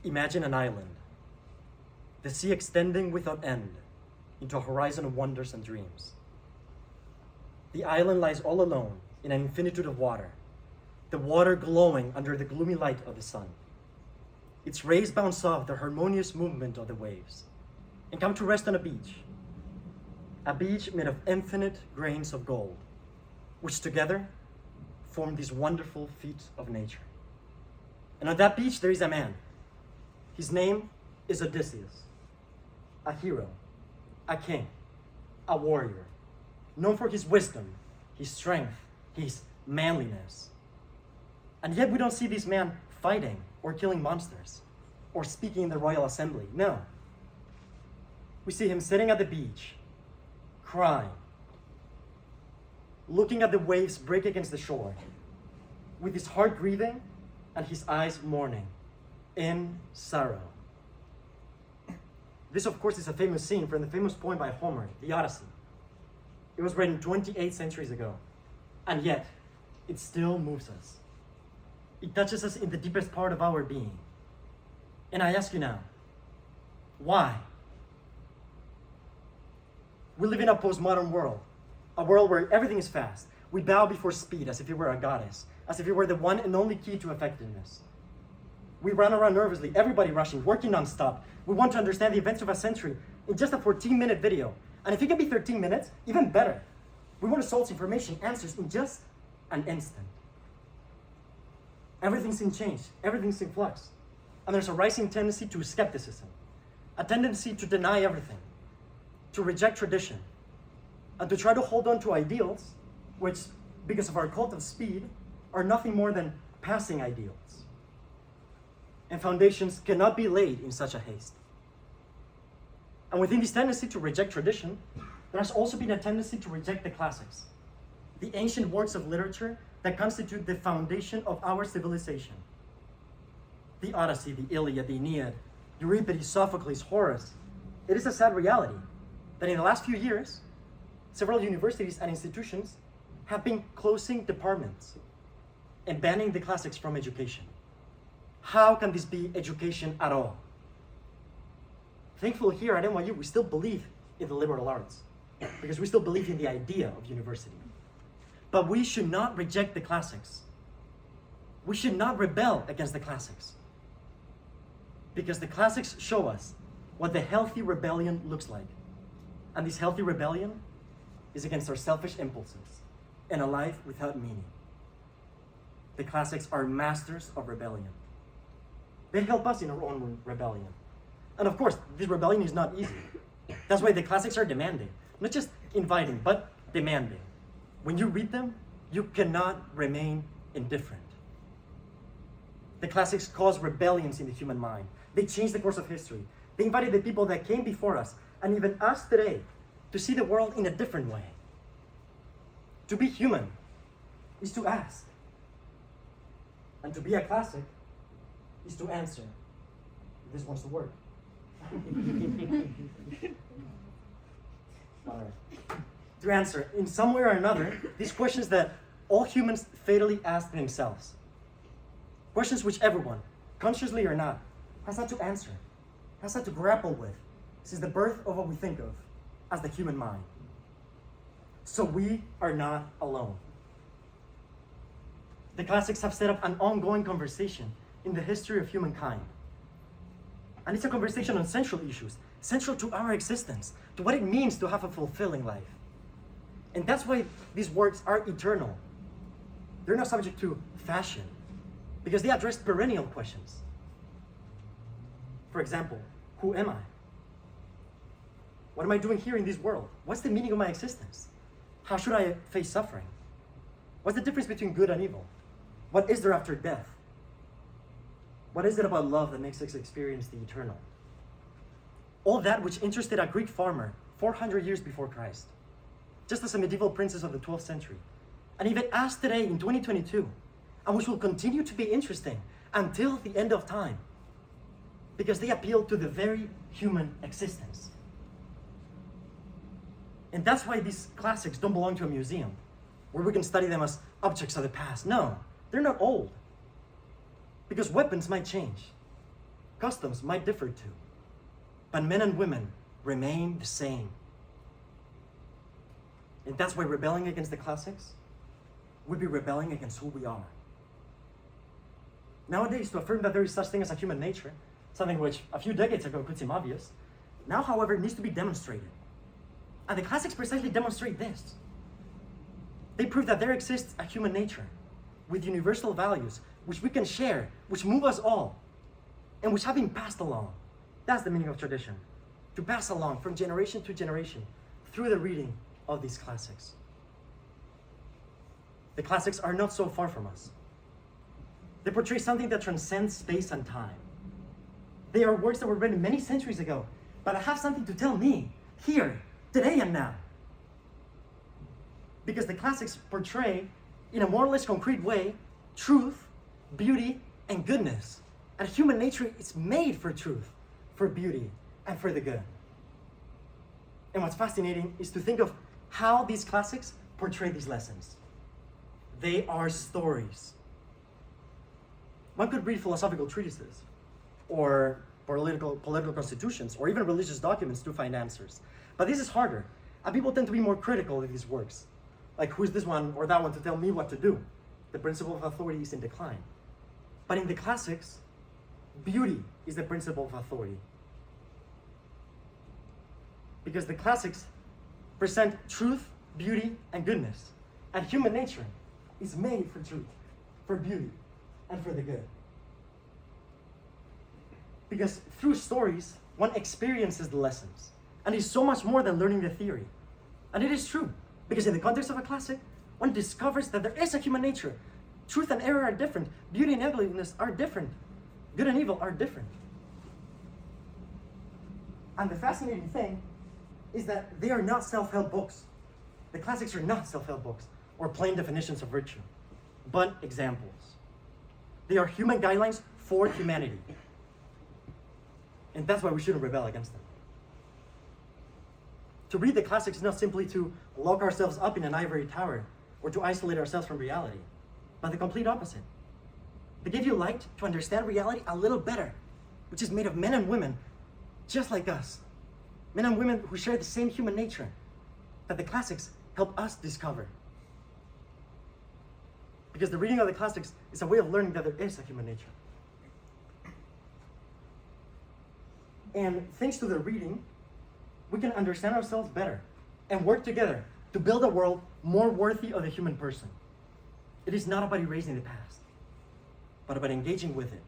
Imagine an island, the sea extending without end into a horizon of wonders and dreams. The island lies all alone in an infinitude of water, the water glowing under the gloomy light of the sun. Its rays bounce off the harmonious movement of the waves and come to rest on a beach made of infinite grains of gold, which together form these wonderful feats of nature. And on that beach, there is a man. His name is Odysseus, a hero, a king, a warrior, known for his wisdom, his strength, his manliness. And yet we don't see this man fighting or killing monsters or speaking in the royal assembly. No. We see him sitting at the beach, crying, looking at the waves break against the shore, with his heart grieving and his eyes mourning, in sorrow. This, of course, is a famous scene from the famous poem by Homer, the Odyssey. It was written 28 centuries ago, and yet it still moves us. It touches us in the deepest part of our being. And I ask you now, why? We live in a postmodern world, a world where everything is fast. We bow before speed as if it were a goddess, as if it were the one and only key to effectiveness. We run around nervously, everybody rushing, working nonstop. We want to understand the events of a century in just a 14-minute video. And if it can be 13 minutes, even better. We want to source information, answers in just an instant. Everything's in change, everything's in flux. And there's a rising tendency to skepticism, a tendency to deny everything, to reject tradition, and to try to hold on to ideals, which, because of our cult of speed, are nothing more than passing ideals. And foundations cannot be laid in such a haste. And within this tendency to reject tradition, there has also been a tendency to reject the classics, the ancient works of literature that constitute the foundation of our civilization. The Odyssey, the Iliad, the Aeneid, Euripides, Sophocles, Horace. It is a sad reality that in the last few years, several universities and institutions have been closing departments and banning the classics from education. How can this be education at all? Thankfully, here at NYU, we still believe in the liberal arts because we still believe in the idea of university. But we should not reject the classics. We should not rebel against the classics because the classics show us what the healthy rebellion looks like. And this healthy rebellion is against our selfish impulses and a life without meaning. The classics are masters of rebellion. They help us in our own rebellion. And of course, this rebellion is not easy. That's why the classics are demanding. Not just inviting, but demanding. When you read them, you cannot remain indifferent. The classics cause rebellions in the human mind. They change the course of history. They invited the people that came before us, and even us today, to see the world in a different way. To be human is to ask. And to be a classic is to answer. This wants to work. All right. To answer, in some way or another, these questions that all humans fatally ask themselves. Questions which everyone, consciously or not, has had to answer, has had to grapple with since the birth of what we think of as the human mind. So we are not alone. The classics have set up an ongoing conversation in the history of humankind. And it's a conversation on central issues, central to our existence, to what it means to have a fulfilling life. And that's why these works are eternal. They're not subject to fashion, because they address perennial questions. For example, who am I? What am I doing here in this world? What's the meaning of my existence? How should I face suffering? What's the difference between good and evil? What is there after death? What is it about love that makes us experience the eternal? All that which interested a Greek farmer 400 years before Christ, just as a medieval princess of the 12th century, and even us today in 2022, and which will continue to be interesting until the end of time, because they appeal to the very human existence. And that's why these classics don't belong to a museum, where we can study them as objects of the past. No, they're not old, because weapons might change, customs might differ too, but men and women remain the same. And that's why rebelling against the classics would be rebelling against who we are. Nowadays, to affirm that there is such thing as a human nature, something which a few decades ago could seem obvious, now, however, it needs to be demonstrated. And the classics precisely demonstrate this. They prove that there exists a human nature with universal values which we can share, which move us all, and which have been passed along. That's the meaning of tradition. To pass along from generation to generation through the reading of these classics. The classics are not so far from us. They portray something that transcends space and time. They are works that were written many centuries ago, but have something to tell me, here, today and now. Because the classics portray, in a more or less concrete way, truth, beauty, and goodness. And human nature is made for truth, for beauty, and for the good. And what's fascinating is to think of how these classics portray these lessons. They are stories. One could read philosophical treatises, or political constitutions, or even religious documents to find answers. But this is harder, and people tend to be more critical of these works. Like, who's this one or that one to tell me what to do? The principle of authority is in decline. But in the classics, beauty is the principle of authority. Because the classics present truth, beauty, and goodness. And human nature is made for truth, for beauty, and for the good. Because through stories, one experiences the lessons. And it's so much more than learning the theory. And it is true, because in the context of a classic, one discovers that there is a human nature. Truth and error are different. Beauty and ugliness are different. Good and evil are different. And the fascinating thing is that they are not self-help books. The classics are not self-help books or plain definitions of virtue, but examples. They are human guidelines for humanity. And that's why we shouldn't rebel against them. To read the classics is not simply to lock ourselves up in an ivory tower or to isolate ourselves from reality, but the complete opposite. They give you light to understand reality a little better, which is made of men and women just like us. Men and women who share the same human nature that the classics help us discover. Because the reading of the classics is a way of learning that there is a human nature. And thanks to the reading, we can understand ourselves better and work together to build a world more worthy of the human person. It is not about erasing the past, but about engaging with it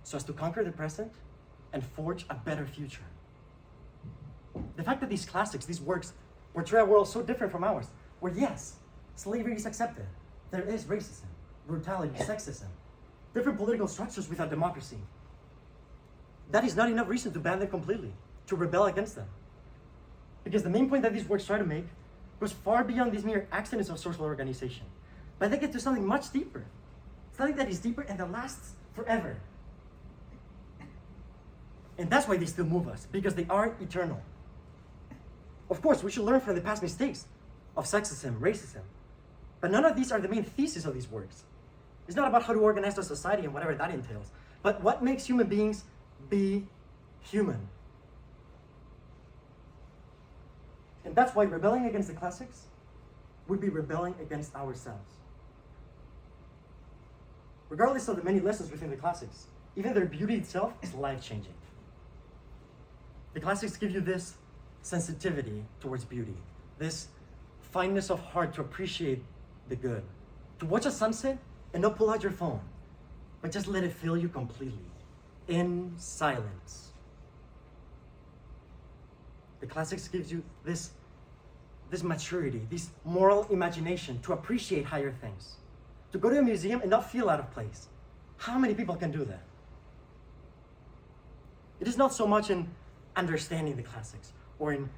so as to conquer the present and forge a better future. The fact that these classics, these works, portray a world so different from ours, where yes, slavery is accepted, there is racism, brutality, sexism, different political structures without democracy. That is not enough reason to ban them completely, to rebel against them. Because the main point that these works try to make goes far beyond these mere accidents of social organization. But they get to something much deeper. Something that is deeper and that lasts forever. And that's why they still move us, because they are eternal. Of course, we should learn from the past mistakes of sexism, racism. But none of these are the main thesis of these works. It's not about how to organize a society and whatever that entails, but what makes human beings be human. And that's why rebelling against the classics would be rebelling against ourselves. Regardless of the many lessons within the classics, even their beauty itself is life-changing. The classics give you this sensitivity towards beauty, this fineness of heart to appreciate the good, to watch a sunset and not pull out your phone, but just let it fill you completely, in silence. The classics gives you this maturity, this moral imagination to appreciate higher things, to go to a museum and not feel out of place. How many people can do that? It is not so much in understanding the classics or in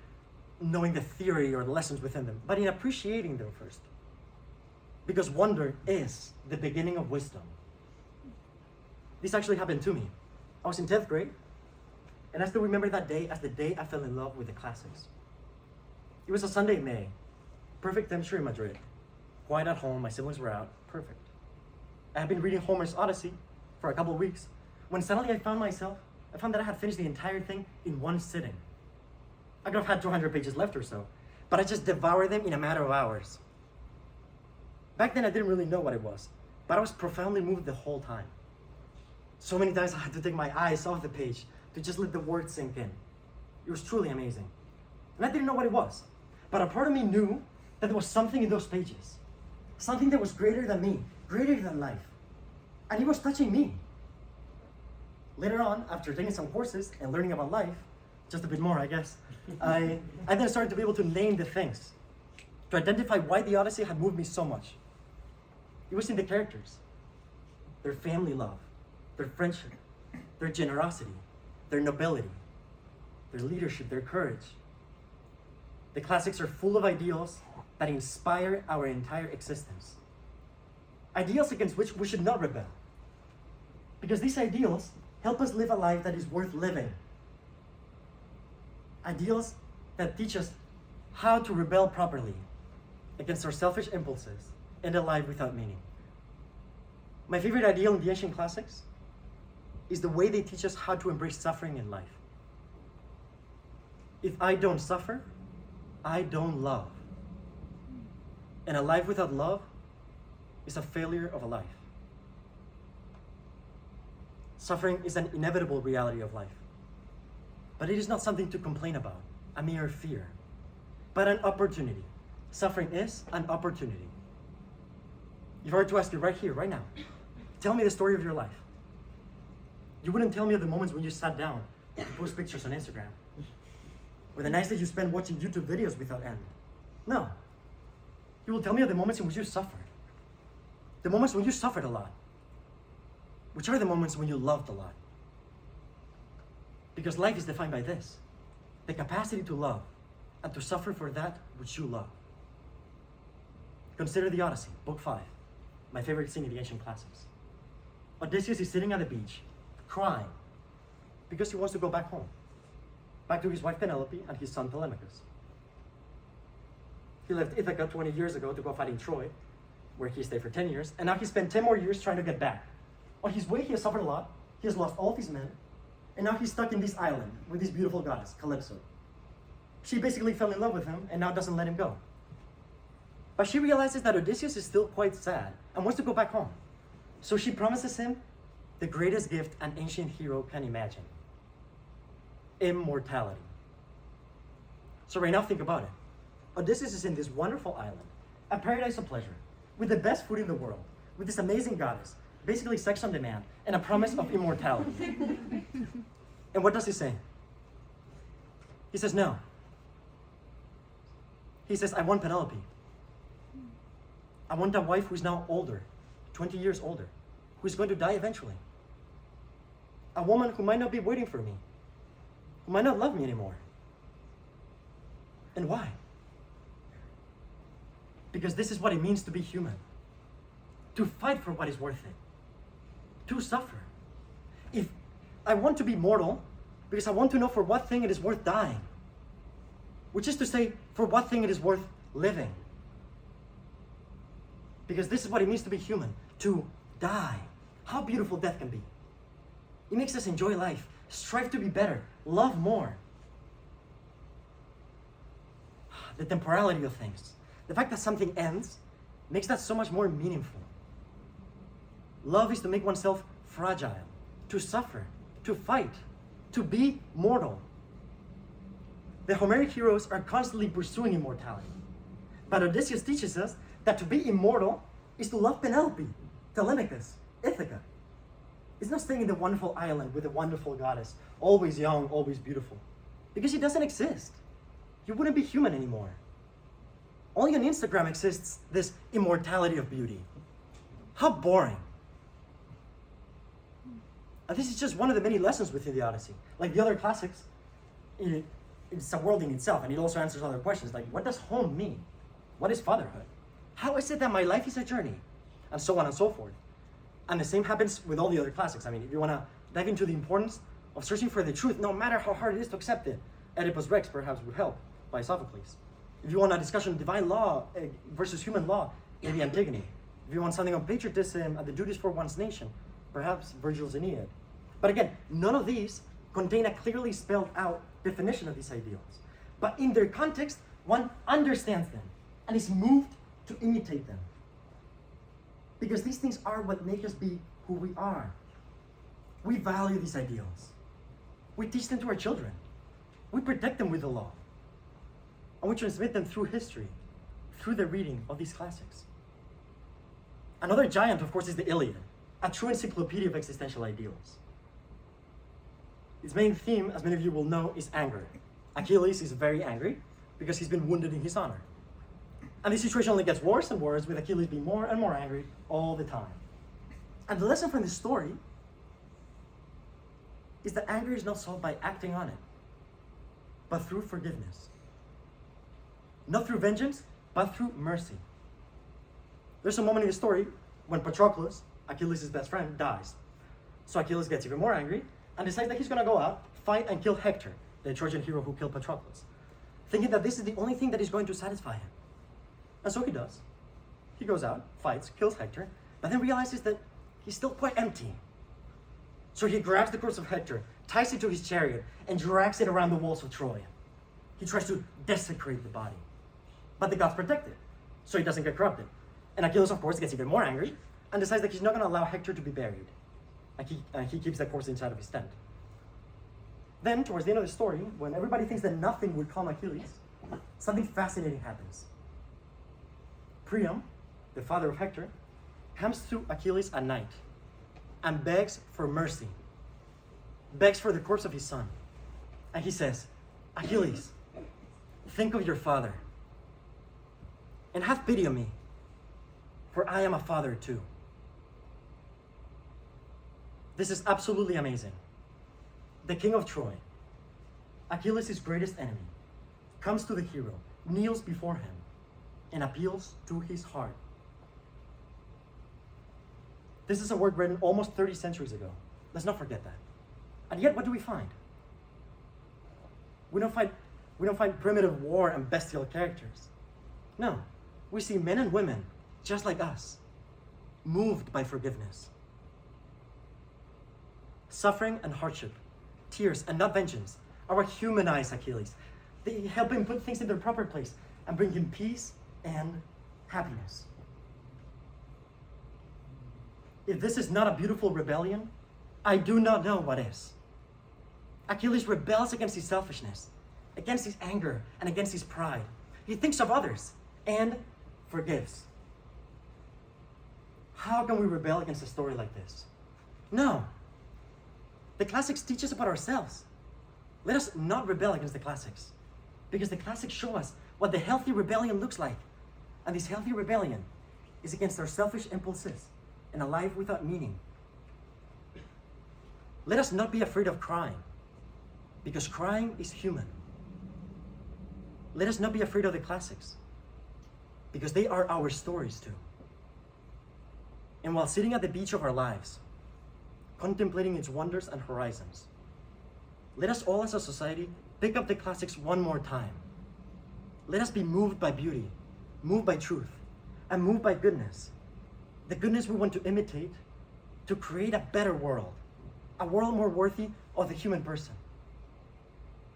knowing the theory or the lessons within them, but in appreciating them first. Because wonder is the beginning of wisdom. This actually happened to me. I was in 10th grade, and I still remember that day as the day I fell in love with the classics. It was a Sunday in May, perfect temperature in Madrid. Quiet at home, my siblings were out, perfect. I had been reading Homer's Odyssey for a couple of weeks when suddenly I found that I had finished the entire thing in one sitting. I could have had 200 pages left or so, but I just devoured them in a matter of hours. Back then I didn't really know what it was, but I was profoundly moved the whole time. So many times I had to take my eyes off the page to just let the words sink in. It was truly amazing. And I didn't know what it was, but a part of me knew that there was something in those pages, something that was greater than me, greater than life, and it was touching me. Later on, after taking some courses and learning about life, just a bit more, I guess, I then started to be able to name the things, to identify why the Odyssey had moved me so much. It was in the characters, their family love, their friendship, their generosity, their nobility, their leadership, their courage. The classics are full of ideals that inspire our entire existence. Ideals against which we should not rebel. Because these ideals help us live a life that is worth living. Ideals that teach us how to rebel properly against our selfish impulses and a life without meaning. My favorite ideal in the ancient classics is the way they teach us how to embrace suffering in life. If I don't suffer, I don't love. And a life without love is a failure of a life. Suffering is an inevitable reality of life. But it is not something to complain about, a mere fear, but an opportunity. Suffering is an opportunity. If I were to ask you right here, right now, tell me the story of your life, you wouldn't tell me of the moments when you sat down to post pictures on Instagram, or the nights that you spent watching YouTube videos without end. No. You will tell me of the moments in which you suffered. The moments when you suffered a lot, which are the moments when you loved a lot. Because life is defined by this, the capacity to love and to suffer for that which you love. Consider the Odyssey, Book 5, my favorite scene in the ancient classics. Odysseus is sitting at the beach, crying, because he wants to go back home, back to his wife Penelope and his son Telemachus. He left Ithaca 20 years ago to go fight in Troy, where he stayed for 10 years, and now he spent 10 more years trying to get back. On his way, he has suffered a lot, he has lost all of his men, and now he's stuck in this island with this beautiful goddess, Calypso. She basically fell in love with him and now doesn't let him go. But she realizes that Odysseus is still quite sad and wants to go back home. So she promises him the greatest gift an ancient hero can imagine: immortality. So right now, think about it. Odysseus is in this wonderful island, a paradise of pleasure, with the best food in the world, with this amazing goddess, basically sex on demand, and a promise of immortality. And what does he say? He says no. He says, I want Penelope. I want a wife who's now older, 20 years older, who's going to die eventually. A woman who might not be waiting for me, who might not love me anymore. And why? Because this is what it means to be human. To fight for what is worth it. To suffer. If I want to be mortal, because I want to know for what thing it is worth dying. Which is to say, for what thing it is worth living. Because this is what it means to be human. To die. How beautiful death can be. It makes us enjoy life, strive to be better, love more. The temporality of things. The fact that something ends makes that so much more meaningful. Love is to make oneself fragile, to suffer, to fight, to be mortal. The Homeric heroes are constantly pursuing immortality. But Odysseus teaches us that to be immortal is to love Penelope, Telemachus, Ithaca. It's not staying in the wonderful island with a wonderful goddess, always young, always beautiful. Because she doesn't exist. You wouldn't be human anymore. Only on Instagram exists this immortality of beauty. How boring. And this is just one of the many lessons within the Odyssey. Like the other classics, it's a world in itself, and it also answers other questions, like what does home mean? What is fatherhood? How is it that my life is a journey? And so on and so forth. And the same happens with all the other classics. I mean, if you want to dive into the importance of searching for the truth, no matter how hard it is to accept it, Oedipus Rex perhaps would help, by Sophocles. If you want a discussion of divine law versus human law, maybe Antigone. If you want something on patriotism and the duties for one's nation, perhaps Virgil's Aeneid. But again, none of these contain a clearly spelled out definition of these ideals. But in their context, one understands them and is moved to imitate them. Because these things are what make us be who we are. We value these ideals. We teach them to our children. We protect them with the law. And we transmit them through history, through the reading of these classics. Another giant, of course, is the Iliad, a true encyclopedia of existential ideals. Its main theme, as many of you will know, is anger. Achilles is very angry because he's been wounded in his honor. And this situation only gets worse and worse, with Achilles being more and more angry all the time. And the lesson from this story is that anger is not solved by acting on it, but through forgiveness. Not through vengeance, but through mercy. There's a moment in the story when Patroclus, Achilles' best friend, dies. So Achilles gets even more angry and decides that he's going to go out, fight, and kill Hector, the Trojan hero who killed Patroclus, thinking that this is the only thing that is going to satisfy him. And so he does. He goes out, fights, kills Hector, but then realizes that he's still quite empty. So he grabs the corpse of Hector, ties it to his chariot, and drags it around the walls of Troy. He tries to desecrate the body. But the gods protect it, so he doesn't get corrupted. And Achilles, of course, gets even more angry and decides that he's not going to allow Hector to be buried. And he keeps that corpse inside of his tent. Then, towards the end of the story, when everybody thinks that nothing would calm Achilles, something fascinating happens. Priam, the father of Hector, comes to Achilles at night and begs for mercy, begs for the corpse of his son. And he says, Achilles, think of your father and have pity on me, for I am a father too. This is absolutely amazing. The king of Troy, Achilles' greatest enemy, comes to the hero, kneels before him, and appeals to his heart. This is a work written almost 30 centuries ago. Let's not forget that. And yet, what do we find? We don't find primitive war and bestial characters. No, we see men and women just like us, moved by forgiveness. Suffering and hardship, tears and not vengeance, are what humanize Achilles. They help him put things in their proper place and bring him peace and happiness. If this is not a beautiful rebellion, I do not know what is. Achilles rebels against his selfishness, against his anger, and against his pride. He thinks of others and forgives. How can we rebel against a story like this? No. The classics teach us about ourselves. Let us not rebel against the classics, because the classics show us what the healthy rebellion looks like. And this healthy rebellion is against our selfish impulses and a life without meaning. Let us not be afraid of crying, because crying is human. Let us not be afraid of the classics, because they are our stories too. And while sitting at the beach of our lives, contemplating its wonders and horizons, let us all as a society pick up the classics one more time. Let us be moved by beauty, moved by truth, and moved by goodness. The goodness we want to imitate to create a better world, a world more worthy of the human person.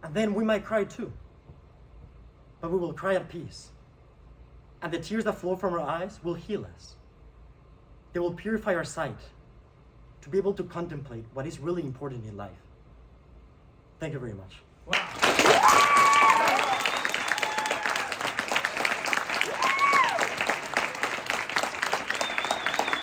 And then we might cry too, but we will cry at peace. And the tears that flow from our eyes will heal us. They will purify our sight to be able to contemplate what is really important in life. Thank you very much. Wow.